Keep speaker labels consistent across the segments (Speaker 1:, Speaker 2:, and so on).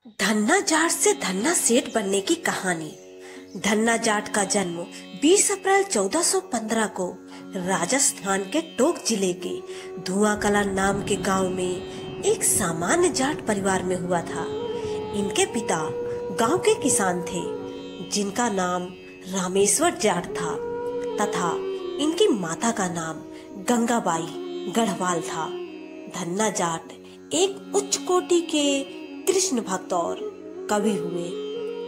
Speaker 1: धन्ना जाट से धन्ना सेठ बनने की कहानी। धन्ना जाट का जन्म 20 अप्रैल 1415 को राजस्थान के टोंक जिले के धुआं कला नाम के गांव में एक सामान्य जाट परिवार में हुआ था। इनके पिता गांव के किसान थे जिनका नाम रामेश्वर जाट था तथा इनकी माता का नाम गंगाबाई गढ़वाल था। धन्ना जाट एक उच्च कोटि के कृष्ण भक्त और कवि हुए।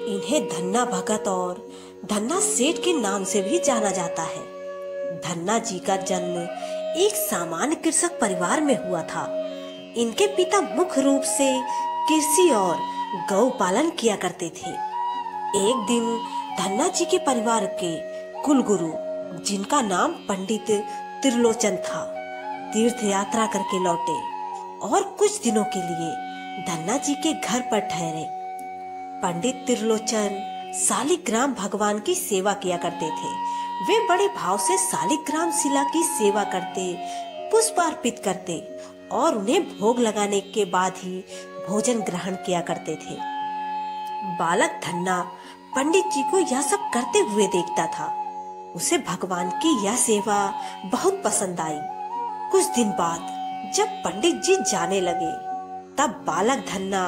Speaker 1: इन्हें धन्ना भगत और धन्ना सेठ के नाम से भी जाना जाता है। धन्ना जी का जन्म एक सामान्य कृषक परिवार में हुआ था। इनके पिता मुख्य रूप से कृषि और गौ पालन किया करते थे। एक दिन धन्ना जी के परिवार के कुल गुरु, जिनका नाम पंडित त्रिलोचन था, तीर्थ यात्रा करके लौटे और कुछ दिनों के लिए धन्ना जी के घर पर ठहरे। पंडित त्रिलोचन शालिग्राम भगवान की सेवा किया करते थे। वे बड़े भाव से शालिग्राम शिला की सेवा करते, पुष्प अर्पित करते और उन्हें भोग लगाने के बाद ही भोजन ग्रहण किया करते थे। बालक धन्ना पंडित जी को यह सब करते हुए देखता था। उसे भगवान की यह सेवा बहुत पसंद आई। कुछ दिन बाद जब पंडित जी जाने लगे तब बालक धन्ना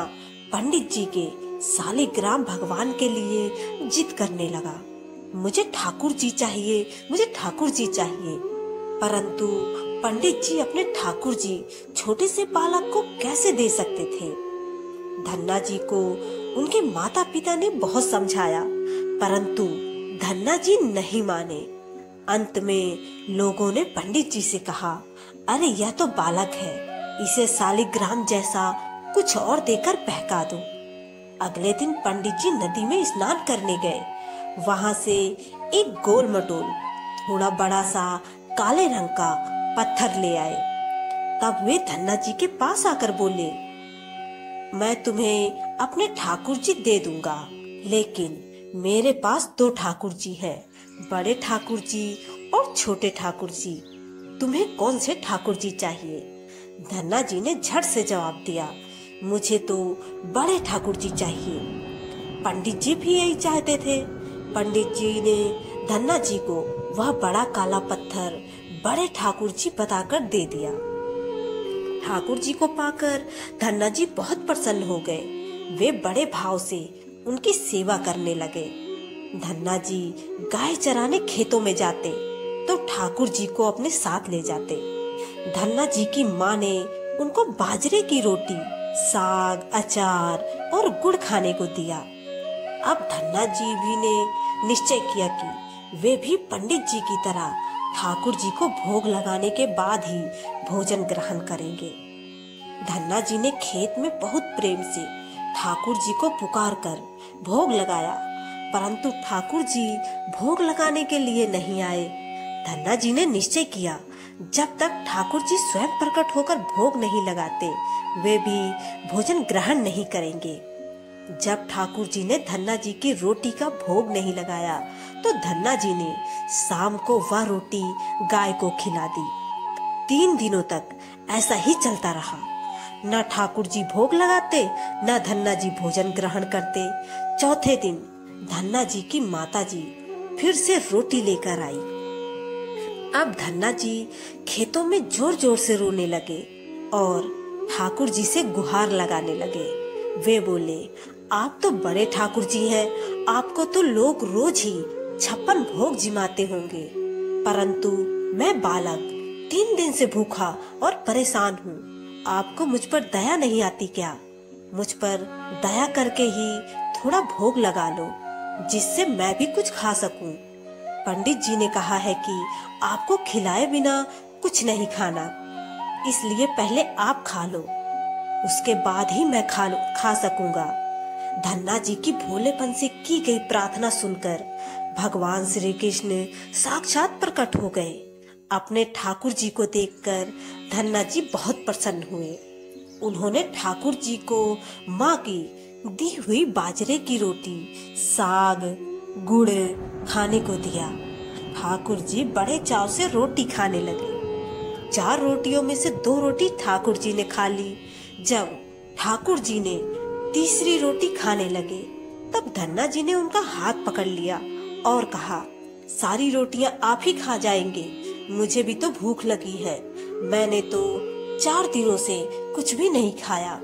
Speaker 1: पंडित जी के शालिग्राम भगवान के लिए जिद करने लगा, मुझे ठाकुर जी चाहिए, मुझे ठाकुर जी चाहिए। परंतु पंडित जी अपने ठाकुर जी छोटे से बालक को कैसे दे सकते थे। धन्ना जी को उनके माता पिता ने बहुत समझाया परंतु धन्ना जी नहीं माने। अंत में लोगों ने पंडित जी से कहा, अरे यह तो बालक है, इसे शालिग्राम जैसा कुछ और देकर बहका दो। अगले दिन पंडित जी नदी में स्नान करने गए। वहां से एक गोल मटोल थोड़ा बड़ा सा काले रंग का पत्थर ले आए। तब वे धन्ना जी के पास आकर बोले, मैं तुम्हें अपने ठाकुर जी दे दूंगा, लेकिन मेरे पास दो ठाकुर जी हैं, बड़े ठाकुर जी और छोटे ठाकुर जी। तुम्हें कौन से ठाकुर जी चाहिए? धन्ना जी ने झट से जवाब दिया, मुझे तो बड़े ठाकुर जी चाहिए। पंडित जी भी यही चाहते थे। पंडित जी ने धन्ना जी को वह बड़ा काला पत्थर बड़े ठाकुर जी बताकर दे दिया। ठाकुर जी को पाकर धन्ना जी बहुत प्रसन्न हो गए। वे बड़े भाव से उनकी सेवा करने लगे। धन्ना जी गाय चराने खेतों में जाते तो ठाकुर जी को अपने साथ ले जाते। धन्ना जी की माँ ने उनको बाजरे की रोटी, साग, अचार और गुड़ खाने को दिया। अब धन्ना जी भी ने निश्चय किया कि वे भी पंडित जी की तरह ठाकुर जी को भोग लगाने के बाद ही भोजन ग्रहण करेंगे। धन्ना जी ने खेत में बहुत प्रेम से ठाकुर जी को पुकार कर भोग लगाया, परंतु ठाकुर जी भोग लगाने के लिए नहीं आए। धन्ना जी ने निश्चय किया, जब तक ठाकुर जी स्वयं प्रकट होकर भोग नहीं लगाते वे भी भोजन ग्रहण नहीं करेंगे। जब ठाकुर जी ने धन्ना जी की रोटी का भोग नहीं लगाया तो धन्ना जी ने शाम को वह रोटी गाय को खिला दी। 3 दिनों तक ऐसा ही चलता रहा। न ठाकुर जी भोग लगाते न धन्ना जी भोजन ग्रहण करते। चौथे दिन धन्ना जी की माता जी फिर से रोटी लेकर आई। अब धन्ना जी खेतों में जोर जोर से रोने लगे और ठाकुर जी से गुहार लगाने लगे। वे बोले, आप तो बड़े ठाकुर जी हैं, आपको तो लोग रोज ही 56 भोग जिमाते होंगे, परंतु मैं बालक 3 दिन से भूखा और परेशान हूँ। आपको मुझ पर दया नहीं आती क्या? मुझ पर दया करके ही थोड़ा भोग लगा लो, जिससे मैं भी कुछ खा सकूं। पंडित जी ने कहा है कि आपको खिलाए बिना कुछ नहीं खाना, इसलिए पहले आप खा लो, उसके बाद ही मैं खा सकूंगा। धन्ना जी की भोलेपन से की गई प्रार्थना सुनकर भगवान श्री कृष्ण साक्षात प्रकट हो गए। अपने ठाकुर जी को देखकर धन्ना जी बहुत प्रसन्न हुए। उन्होंने ठाकुर जी को माँ की दी हुई बाजरे की रोटी, साग, गुड़ खाने को दिया। ठाकुर जी बड़े चाव से रोटी खाने लगे। 4 रोटियों में से 2 रोटी ठाकुर जी ने खा ली। जब ठाकुर जी ने तीसरी रोटी खाने लगे। तब धन्ना जी ने उनका हाथ पकड़ लिया और कहा, सारी रोटियां आप ही खा जाएंगे, मुझे भी तो भूख लगी है। मैंने तो 4 दिनों से कुछ भी नहीं खाया।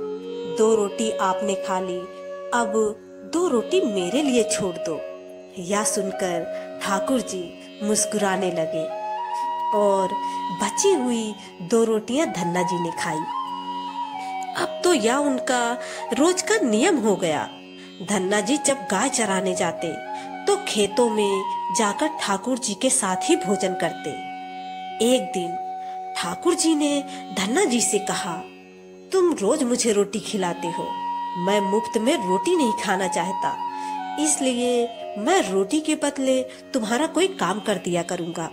Speaker 1: 2 रोटी आपने खा ली, अब 2 रोटी मेरे लिए छोड़ दो। यह सुनकर ठाकुर जी मुस्कुराने लगे और बची हुई 2 रोटियां धन्ना जी ने खाई। अब तो यह उनका रोज का नियम हो गया। धन्ना जी जब गाय चराने जाते तो खेतों में जाकर ठाकुर जी के साथ ही भोजन करते। एक दिन ठाकुर जी ने धन्ना जी से कहा, तुम रोज मुझे रोटी खिलाते हो, मैं मुफ्त में रोटी नहीं खाना चाहता, इसलिए मैं रोटी के बदले तुम्हारा कोई काम कर दिया करूंगा।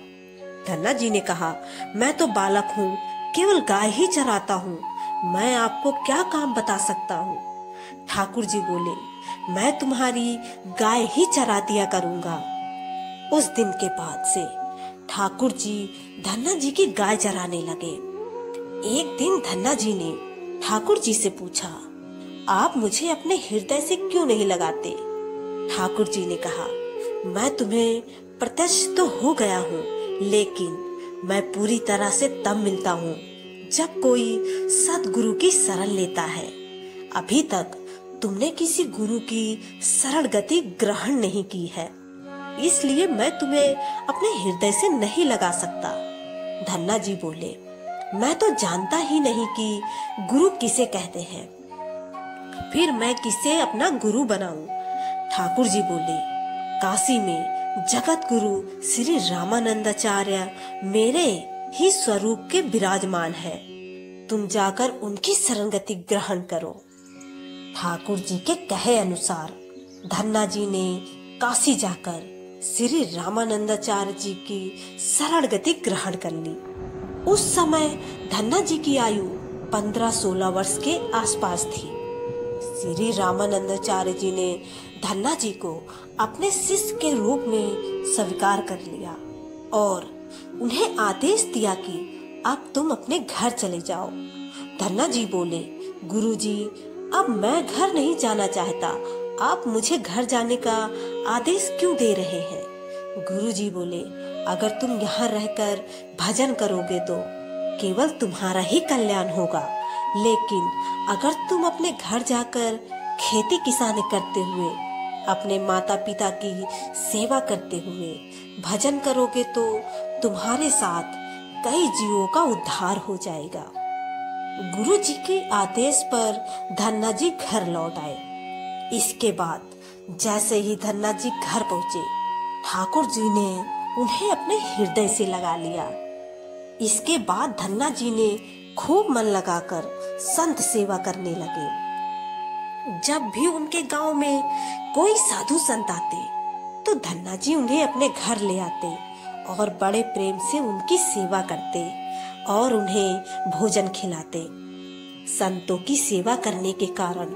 Speaker 1: धन्ना जी ने कहा, मैं तो बालक हूँ, केवल गाय ही चराता हूँ, मैं आपको क्या काम बता सकता हूँ। ठाकुर जी बोले, मैं तुम्हारी गाय ही चरा दिया करूंगा। उस दिन के बाद से ठाकुर जी धन्ना जी की गाय चराने लगे। एक दिन धन्ना जी ने ठाकुर जी से पूछा, आप मुझे अपने हृदय से क्यों नहीं लगाते? ठाकुर जी ने कहा, मैं तुम्हें प्रत्यक्ष तो हो गया हूँ, लेकिन मैं पूरी तरह से तब मिलता हूँ जब कोई सद्गुरु की शरण लेता है। अभी तक तुमने किसी गुरु की सरल गति ग्रहण नहीं की है, इसलिए मैं तुम्हें अपने हृदय से नहीं लगा सकता। धन्ना जी बोले, मैं तो जानता ही नहीं कि गुरु किसे कहते हैं, फिर मैं किसे अपना गुरु बनाऊं? ठाकुर जी बोले, काशी में जगत गुरु श्री रामानंदाचार्य मेरे ही स्वरूप के विराजमान है, तुम जाकर उनकी शरणगति ग्रहण करो। ठाकुर जी के कहे अनुसार धन्ना जी ने काशी जाकर श्री रामानंदाचार्य जी की शरण गति ग्रहण कर ली। उस समय धन्ना जी की आयु 15-16 वर्ष के आसपास थी। श्री रामानंदाचार्य जी ने धन्ना जी को अपने शिष्य के रूप में स्वीकार कर लिया और उन्हें आदेश दिया कि अब तुम अपने घर चले जाओ। धन्ना जी बोले, गुरुजी, अब मैं घर नहीं जाना चाहता, आप मुझे घर जाने का आदेश क्यों दे रहे हैं? गुरुजी बोले, अगर तुम यहाँ रहकर भजन करोगे तो केवल तुम्हारा ही कल्याण होगा, लेकिन अगर तुम अपने घर जाकर खेती किसानी करते हुए, अपने माता पिता की सेवा करते हुए भजन करोगे तो तुम्हारे साथ कई जीवों का उद्धार हो जाएगा। गुरु जी के आदेश पर धन्ना जी घर लौट आए। इसके बाद जैसे ही धन्ना जी घर पहुंचे, ठाकुर जी ने उन्हें अपने हृदय से लगा लिया। इसके बाद धन्ना जी ने खूब मन लगाकर संत सेवा करने लगे। जब भी उनके गांव में कोई साधु संत आते तो धन्ना जी उन्हें अपने घर ले आते और बड़े प्रेम से उनकी सेवा करते और उन्हें भोजन खिलाते। संतों की सेवा करने के कारण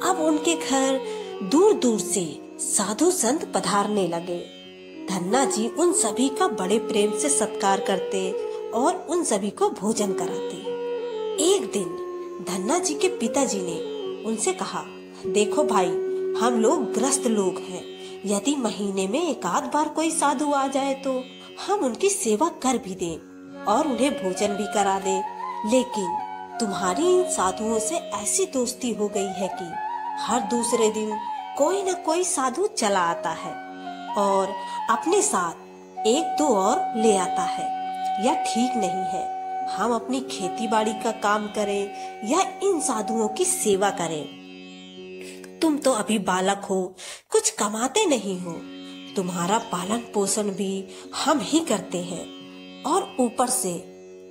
Speaker 1: अब उनके घर दूर दूर से साधु संत पधारने लगे। धन्ना जी उन सभी का बड़े प्रेम से सत्कार करते और उन सभी को भोजन कराते। एक दिन धन्ना जी के पिताजी ने उनसे कहा, देखो भाई, हम लोग ग्रस्त लोग हैं, यदि महीने में एक आध बार कोई साधु आ जाए तो हम उनकी सेवा कर भी दें और उन्हें भोजन भी करा दें, लेकिन तुम्हारी इन साधुओं से ऐसी दोस्ती हो गई है कि हर दूसरे दिन कोई न कोई साधु चला आता है और अपने साथ 1-2 और ले आता है। यह ठीक नहीं है। हम अपनी खेती बाड़ी का काम करें या इन साधुओं की सेवा करें। तुम तो अभी बालक हो, कुछ कमाते नहीं हो, तुम्हारा पालन पोषण भी हम ही करते हैं और ऊपर से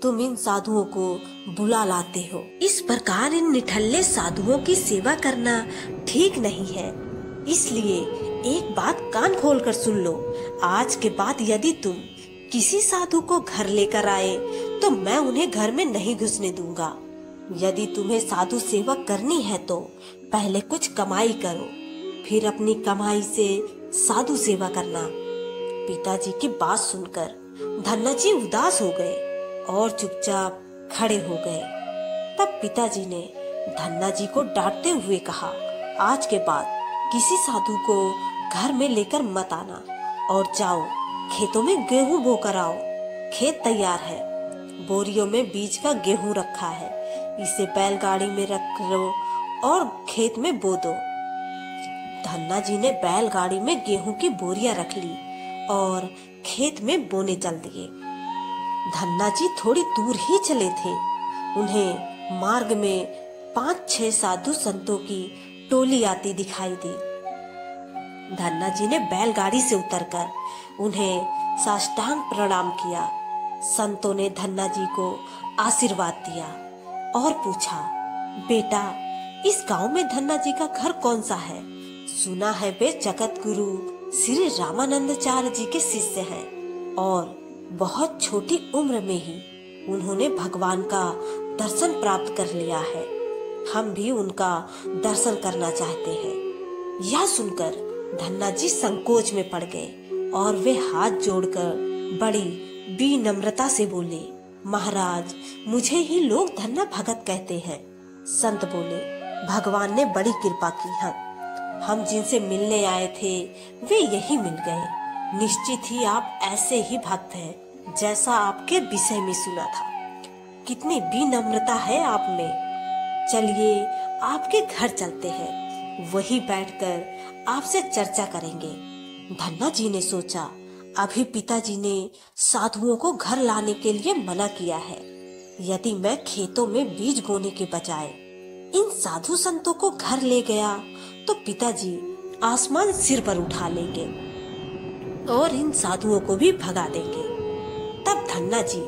Speaker 1: तुम इन साधुओं को बुला लाते हो। इस प्रकार इन निठल्ले साधुओं की सेवा करना ठीक नहीं है। इसलिए एक बात कान खोलकर सुन लो, आज के बाद यदि तुम किसी साधु को घर लेकर आए तो मैं उन्हें घर में नहीं घुसने दूंगा। यदि तुम्हें साधु सेवा करनी है तो पहले कुछ कमाई करो, फिर अपनी कमाई से साधु सेवा करना। पिताजी की बात सुनकर धन्ना जी उदास हो गए और चुपचाप खड़े हो गए। तब पिताजी ने धन्ना जी को डांटते हुए कहा, आज के बाद किसी साधु को घर में लेकर मत आना और जाओ खेतों में गेहूं बो कर आओ। खेत तैयार है, बोरियों में बीज का गेहूं रखा है, इसे बैलगाड़ी में रख लो और खेत में बो दो। धन्ना जी ने बैलगाड़ी में गेहूं की बोरियां रख ली और खेत में बोने चल दिए। धन्ना जी थोड़ी दूर ही चले थे, उन्हें मार्ग में 5-6 साधु संतों की टोली आती दिखाई दी। धन्ना जी ने बैलगाड़ी से उतरकर उन्हें साष्टांग प्रणाम किया। संतों ने धन्ना जी को आशीर्वाद दिया और पूछा, बेटा इस गांव में धन्ना जी का घर कौन सा है? सुना है वे जगत गुरु श्री रामानंदाचार्य जी के शिष्य हैं और बहुत छोटी उम्र में ही उन्होंने भगवान का दर्शन प्राप्त कर लिया है। हम भी उनका दर्शन करना चाहते हैं। यह सुनकर धन्ना जी संकोच में पड़ गए और वे हाथ जोड़कर बड़ी विनम्रता से बोले, महाराज मुझे ही लोग धन्ना भगत कहते हैं। संत बोले, भगवान ने बड़ी कृपा की है, हम जिनसे मिलने आए थे वे यही मिल गए। निश्चित ही आप ऐसे ही भक्त हैं जैसा आपके विषय में सुना था। कितनी विनम्रता है आप में। चलिए आपके घर चलते हैं, वहीं बैठकर आपसे चर्चा करेंगे। धन्ना जी ने सोचा, अभी पिताजी ने साधुओं को घर लाने के लिए मना किया है। यदि मैं खेतों में बीज बोने के बजाय इन साधु संतों को घर ले गया तो पिताजी आसमान सिर पर उठा लेंगे और इन साधुओं को भी भगा देंगे। तब धन्ना जी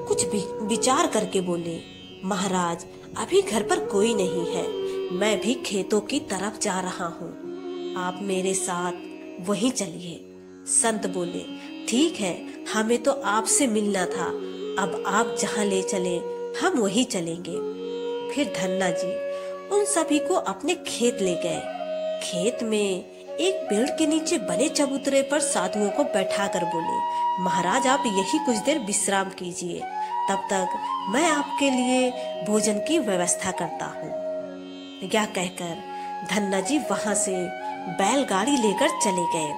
Speaker 1: कुछ विचार करके बोले, महाराज अभी घर पर कोई नहीं है, मैं भी खेतों की तरफ जा रहा हूँ, आप मेरे साथ वहीं चलिए। संत बोले, ठीक है, हमें तो आपसे मिलना था, अब आप जहाँ ले चले हम वहीं चलेंगे। फिर धन्ना जी उन सभी को अपने खेत ले गए। खेत में एक पेड़ के नीचे बने चबूतरे पर साधुओं को बैठाकर बोले, महाराज आप यही कुछ देर विश्राम कीजिए, तब तक मैं आपके लिए भोजन की व्यवस्था करता हूँ। यह कहकर धन्ना जी वहां से बैलगाड़ी लेकर चले गए।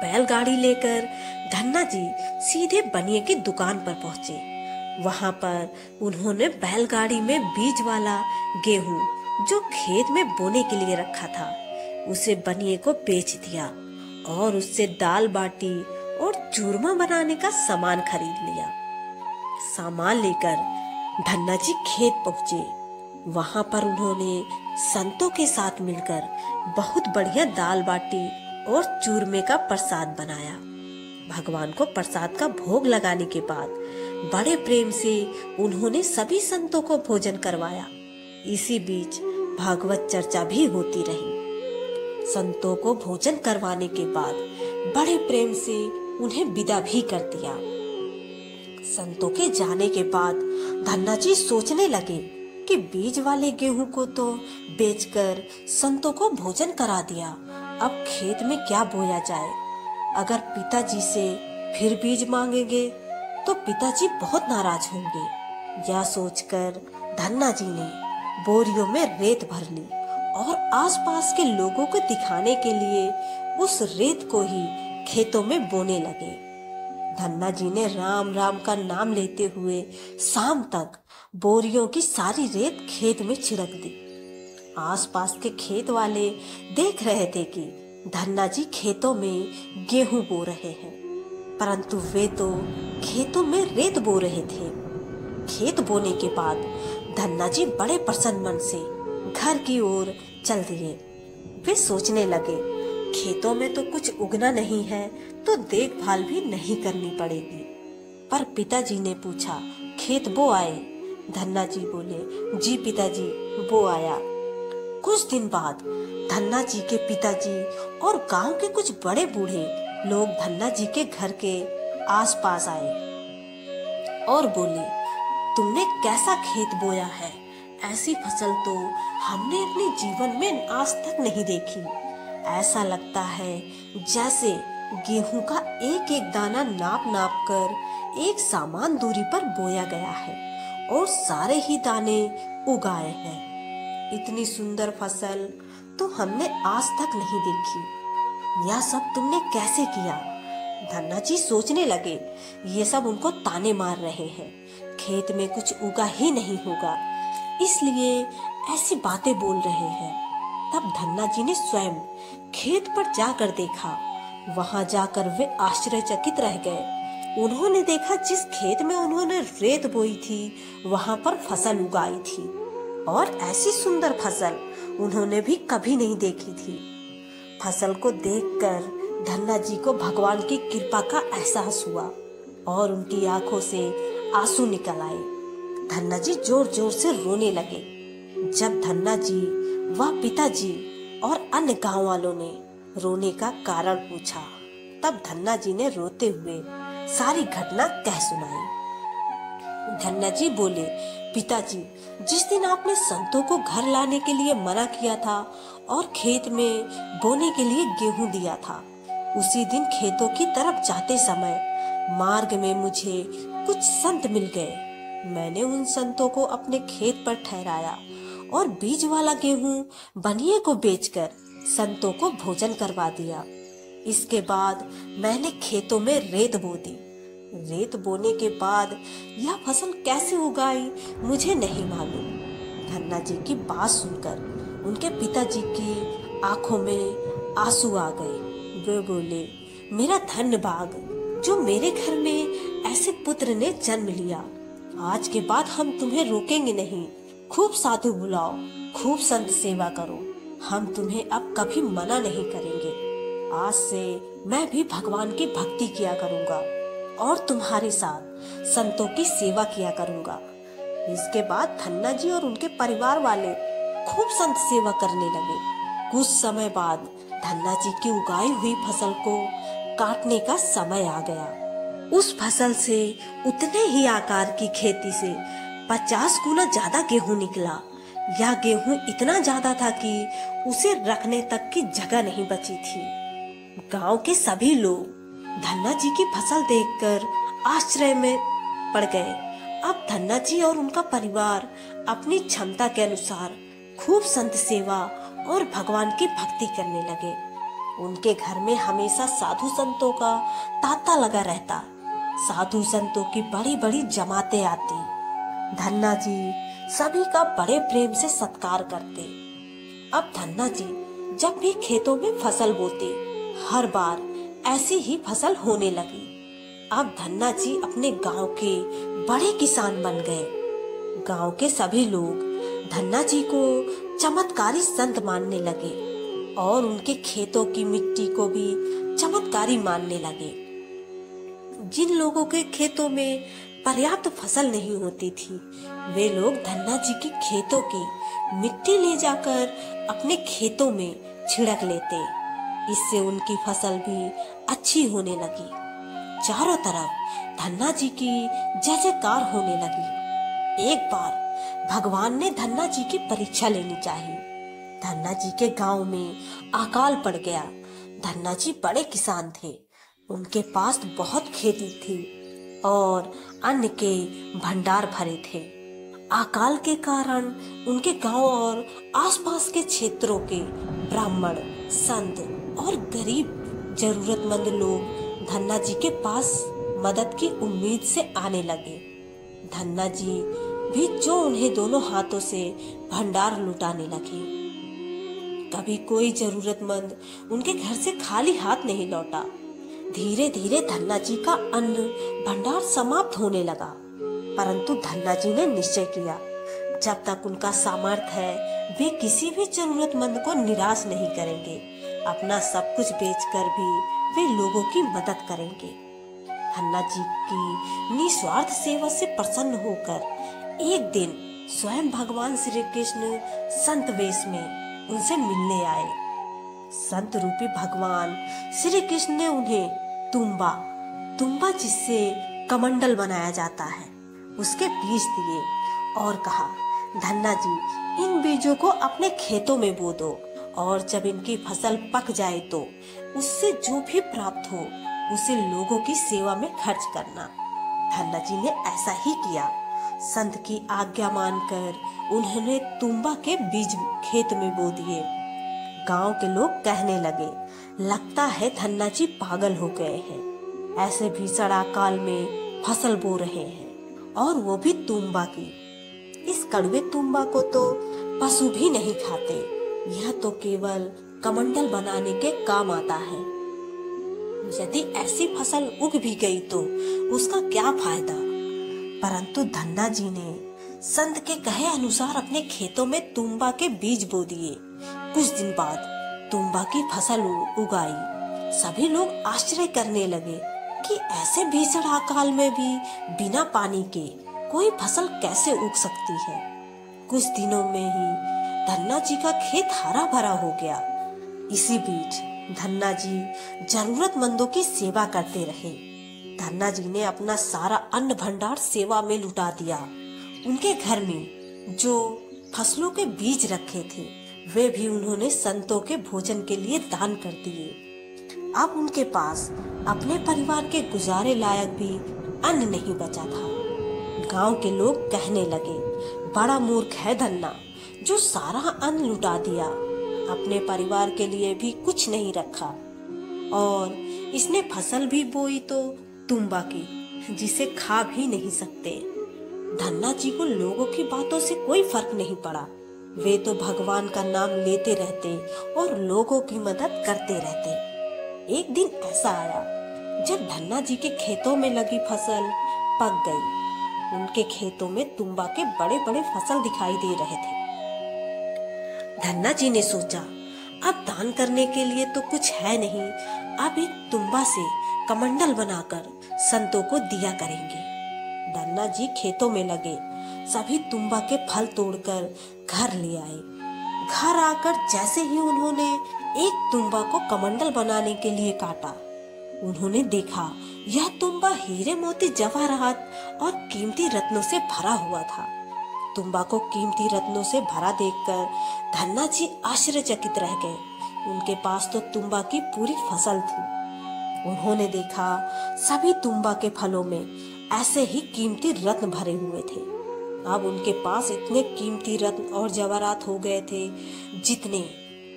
Speaker 1: बैलगाड़ी लेकर धन्ना जी सीधे बनिए की दुकान पर पहुंचे। वहां पर उन्होंने बैलगाड़ी में बीज वाला गेहूं जो खेत में बोने के लिए रखा था उसे बनिए को बेच दिया और उससे दाल बाटी और चूरमा बनाने का सामान खरीद लिया। सामान लेकर धन्ना जी खेत पहुंचे। वहां पर उन्होंने संतों के साथ मिलकर बहुत बढ़िया दाल बाटी और चूरमे का प्रसाद बनाया। भगवान को प्रसाद का भोग लगाने के बाद बड़े प्रेम से उन्होंने सभी संतों को भोजन करवाया। इसी बीच भागवत चर्चा भी होती रही। संतों को भोजन करवाने के बाद बड़े प्रेम से उन्हें विदा भी कर दिया। संतों के जाने के बाद धन्ना जी सोचने लगे कि बीज वाले गेहूं को तो बेचकर संतों को भोजन करा दिया, अब खेत में क्या बोया जाए। अगर पिताजी से फिर बीज मांगेंगे तो पिताजी बहुत नाराज होंगे। यह सोचकर धन्ना जी ने बोरियों में रेत भर ली और आसपास के लोगों को दिखाने के लिए उस रेत को ही खेतों में बोने लगे। धन्ना जी ने राम राम का नाम लेते हुए शाम तक बोरियों की सारी रेत खेत में छिड़क दी। आसपास के खेत वाले देख रहे थे कि धन्ना जी खेतों में गेहूं बो रहे हैं, परंतु वे तो खेतों में रेत बो रहे थे। खेत बोने के बाद धन्ना जी बड़े प्रसन्न मन से घर की ओर चल दिए। वे सोचने लगे, खेतों में तो कुछ उगना नहीं है तो देखभाल भी नहीं करनी पड़ेगी। पर पिताजी ने पूछा, खेत बो आए? धन्ना जी बोले, जी पिताजी बो आया। कुछ दिन बाद धन्ना जी के पिताजी और गांव के कुछ बड़े बूढ़े लोग धन्ना जी के घर के आसपास आए और बोले, तुमने कैसा खेत बोया है? ऐसी फसल तो हमने अपने जीवन में आज तक नहीं देखी। ऐसा लगता है जैसे गेहूं का एक एक दाना नाप नाप कर एक समान दूरी पर बोया गया है और सारे ही दाने उगाए हैं। इतनी सुंदर फसल तो हमने आज तक नहीं देखी। यह सब तुमने कैसे किया? धन्ना जी सोचने लगे, ये सब उनको ताने मार रहे हैं, खेत में कुछ उगा ही नहीं होगा, इसलिए ऐसी बातें बोल रहे हैं। तब धन्ना जी ने स्वयं खेत पर जाकर देखा। वहां जाकर वे आश्चर्यचकित रह गए। उन्होंने देखा जिस खेत में उन्होंने रेत बोई थी वहां पर फसल उगाई थी, और ऐसी सुंदर फसल उन्होंने भी कभी नहीं देखी थी। फसल को देखकर धन्ना जी को भगवान की कृपा का एहसास हुआ और उनकी आंखों से आंसू निकल आए। धन्ना जी जोर जोर से रोने लगे। जब धन्ना जी व पिताजी और अन्य गांव वालों ने रोने का कारण पूछा, तब धन्ना जी ने रोते हुए सारी घटना कह सुनाई। धन्ना जी बोले, पिताजी, जिस दिन आपने संतों को घर लाने के लिए मना किया था और खेत में बोने के लिए गेहूं दिया था, उसी दिन खेतों की तरफ जाते समय मार्ग में मुझे कुछ संत मिल गए। मैंने उन संतों को अपने खेत पर ठहराया और बीज वाला गेहूं बनिए को बेचकर संतों को भोजन करवा दिया। इसके बाद मैंने खेतों में रेत बो दी। रेत बोने के बाद यह फसल कैसे उगाई मुझे नहीं मालूम। धन्ना जी की बात सुनकर उनके पिताजी की आंखों में आंसू आ गए। वे बोले, मेरा धन्य भाग जो मेरे घर में ऐसे पुत्र ने जन्म लिया। आज के बाद हम तुम्हें रोकेंगे नहीं। खूब साधु बुलाओ, खूब संत सेवा करो, हम तुम्हें अब कभी मना नहीं करेंगे। आज से मैं भी भगवान की भक्ति किया करूंगा और तुम्हारे साथ संतों की सेवा किया करूंगा। इसके बाद धन्ना जी और उनके परिवार वाले खूब संत सेवा करने लगे। कुछ समय बाद धन्ना जी की उगाई हुई फसल को काटने का समय आ गया। उस फसल से उतने ही आकार की खेती से 50 गुना ज्यादा गेहूं निकला। यह गेहूं इतना ज्यादा था कि उसे रखने तक की जगह नहीं बची थी। गांव के सभी लोग धन्ना जी की फसल देखकर आश्चर्य में पड़ गए। अब धन्ना जी और उनका परिवार अपनी क्षमता के अनुसार खूब संत सेवा और भगवान की भक्ति करने लगे। उनके घर में हमेशा साधु संतों का तांता लगा रहता। साधु संतों की बड़ी बड़ी जमातें आती। धन्ना जी सभी का बड़े प्रेम से सत्कार करते। अब धन्ना जी जब भी खेतों में फसल बोते, हर बार ऐसी ही फसल होने लगी। अब धन्ना जी अपने गांव के बड़े किसान बन गए। गांव के सभी लोग धन्ना जी को चमत्कारी संत मानने लगे और उनके खेतों की मिट्टी को भी चमत्कारी मानने लगे। जिन लोगों के खेतों में पर्याप्त फसल नहीं होती थी, वे लोग धन्ना जी की खेतों की मिट्टी ले जाकर अपने खेतों में छिड़क लेते। इससे उनकी फसल भी अच्छी होने लगी। चारों तरफ धन्ना जी की जय जयकार होने लगी। एक बार भगवान ने धन्ना जी की परीक्षा लेनी चाहिए। धन्ना जी के गांव में अकाल पड़ गया। धन्ना जी बड़े किसान थे। उनके पास बहुत खेती थी और अन्न के भंडार भरे थे। अकाल के कारण उनके गांव और आसपास के क्षेत्रों के ब्राह्मण, संत और गरीब जरूरतमंद लोग धन्ना जी के पास मदद की उम्मीद से आने लगे। धन्ना जी भी जो उन्हें दोनों हाथों से भंडार लुटाने लगे। कभी कोई जरूरतमंद उनके घर से खाली हाथ नहीं लौटा। धीरे धीरे धन्ना जी का अन्न भंडार समाप्त होने लगा, परंतु धन्ना जी ने निश्चय किया, जब तक उनका सामर्थ्य है वे किसी भी जरूरतमंद को निराश नहीं करेंगे। अपना सब कुछ बेचकर भी वे लोगों की मदद करेंगे। धन्ना जी की निस्वार्थ सेवा से प्रसन्न होकर एक दिन स्वयं भगवान श्री कृष्ण संत वेश में उनसे मिलने आए। संत रूपी भगवान श्री कृष्ण ने उन्हें तुम्बा जिससे कमंडल बनाया जाता है, उसके बीज दिए और कहा, धन्ना जी, इन बीजों को अपने खेतों में बो दो और जब इनकी फसल पक जाए तो उससे जो भी प्राप्त हो उसे लोगों की सेवा में खर्च करना। धन्ना जी ने ऐसा ही किया। संत की आज्ञा मानकर उन्होंने तुम्बा के बीज खेत में बो दिए। गांव के लोग कहने लगे, लगता है धन्ना जी पागल हो गए हैं। ऐसे भीषण अकाल में फसल बो रहे हैं, और वो भी तुंबा की। इस कड़वे तुंबा को तो पशु भी नहीं खाते। यह तो केवल कमंडल बनाने के काम आता है। यदि ऐसी फसल उग भी गई तो उसका क्या फायदा। परंतु धन्ना जी ने संत के कहे अनुसार अपने खेतों में तुंबा के बीज बो दिए। कुछ दिन बाद तुंबा की फसल उगाई। सभी लोग आश्चर्य करने लगे कि ऐसे भीषण अकाल में भी बिना पानी के कोई फसल कैसे उग सकती है। कुछ दिनों में ही धन्ना जी का खेत हरा भरा हो गया। इसी बीच धन्ना जी जरूरतमंदों की सेवा करते रहे। धन्ना जी ने अपना सारा अन्न भंडार सेवा में लुटा दिया। उनके घर में जो फसलों के बीज रखे थे वे भी उन्होंने संतों के भोजन के लिए दान कर दिए। अब उनके पास अपने परिवार के गुजारे लायक भी अन्न नहीं बचा था। गांव के लोग कहने लगे, बड़ा मूर्ख है धन्ना, जो सारा अन्न लुटा दिया, अपने परिवार के लिए भी कुछ नहीं रखा, और इसने फसल भी बोई तो तुंबा की, जिसे खा भी नहीं सकते। धन्ना जी को लोगों की बातों से कोई फर्क नहीं पड़ा। वे तो भगवान का नाम लेते रहते और लोगों की मदद करते रहते। एक दिन ऐसा आया जब धन्ना जी के खेतों में लगी फसल पक गई। उनके खेतों में तुंबा के बड़े बड़े फसल दिखाई दे रहे थे। धन्ना जी ने सोचा, अब दान करने के लिए तो कुछ है नहीं, अब एक तुंबा से कमंडल बनाकर संतों को दिया करेंगे। धन्ना जी खेतों में लगे सभी तुंबा के फल तोड़कर घर ले आए। घर आकर जैसे ही उन्होंने एक तुंबा को कमंडल बनाने के लिए काटा, उन्होंने देखा यह तुंबा हीरे मोती जवाहरात और कीमती रत्नों से भरा हुआ था। तुंबा को कीमती रत्नों से भरा देखकर धन्ना जी आश्चर्यचकित रह गए। उनके पास तो तुंबा की पूरी फसल थी। उन्होंने देखा सभी तुंबा के फलों में ऐसे ही कीमती रत्न भरे हुए थे। अब उनके पास इतने कीमती रत्न और जवाहरात हो गए थे जितने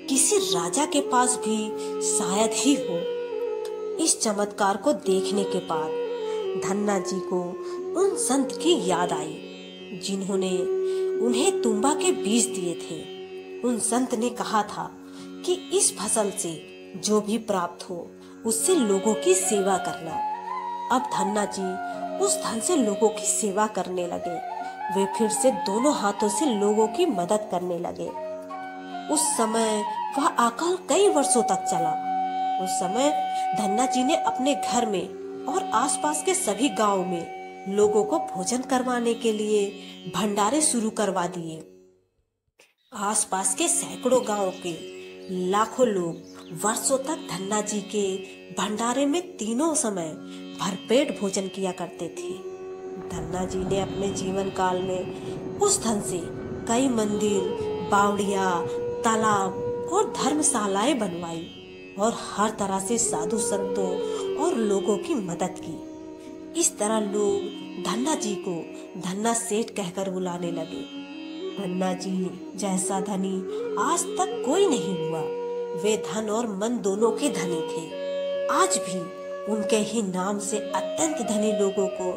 Speaker 1: किसी राजा के पास भी शायद ही हो। इस चमत्कार को देखने के बाद धन्ना जी को उन संत की याद आई जिन्होंने उन्हें तुंबा के बीज दिए थे। उन संत ने कहा था कि इस फसल से जो भी प्राप्त हो उससे लोगों की सेवा करना। अब धन्ना जी उस धन से लोगों की सेवा करने लगे। वे फिर से दोनों हाथों से लोगों की मदद करने लगे। उस समय वह अकाल कई वर्षों तक चला। उस समय धन्ना जी ने अपने घर में और आसपास के सभी गांवों में लोगों को भोजन करवाने के लिए भंडारे शुरू करवा दिए। आसपास के सैकड़ों गांवों के लाखों लोग वर्षों तक धन्ना जी के भंडारे में तीनों समय भरपेट भोजन किया करते थे। धन्ना जी ने अपने जीवन काल में उस धन से कई मंदिर, बावड़िया, तालाब और धर्मशालाएं बनवाई और हर तरह से साधु संतों और लोगों की मदद की। इस तरह लोग धन्ना जी को धन्ना सेठ कहकर बुलाने लगे। धन्ना जी जैसा धनी आज तक कोई नहीं हुआ। वे धन और मन दोनों के धनी थे। आज भी उनके ही नाम से अत्यंत धनी लोगों को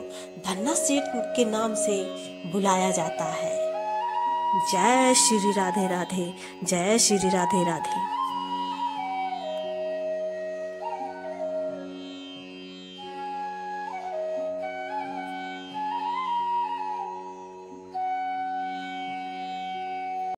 Speaker 1: धन्ना सेठ के नाम से बुलाया जाता है। जय श्री राधे राधे, जय श्री राधे राधे।